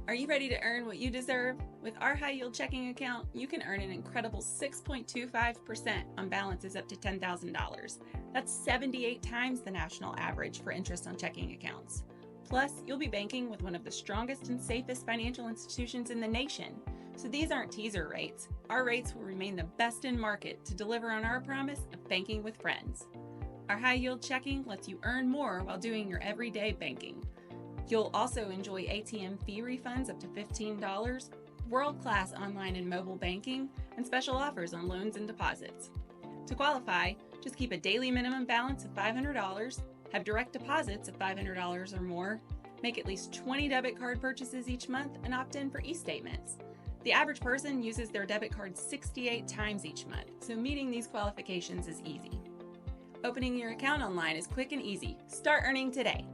Are you ready to earn what you deserve? With our high yield checking account, you can earn an incredible 6.25% on balances up to $10,000. That's 78 times the national average for interest on checking accounts. Plus, you'll be banking with one of the strongest and safest financial institutions in the nation. So these aren't teaser rates. Our rates will remain the best in market to deliver on our promise of banking with friends. Our high yield checking lets you earn more while doing your everyday banking. You'll also enjoy ATM fee refunds up to $15, world-class online and mobile banking, and special offers on loans and deposits. To qualify, just keep a daily minimum balance of $500, have direct deposits of $500 or more, make at least 20 debit card purchases each month, and opt in for e-statements. The average person uses their debit card 68 times each month, so meeting these qualifications is easy. Opening your account online is quick and easy. Start earning today.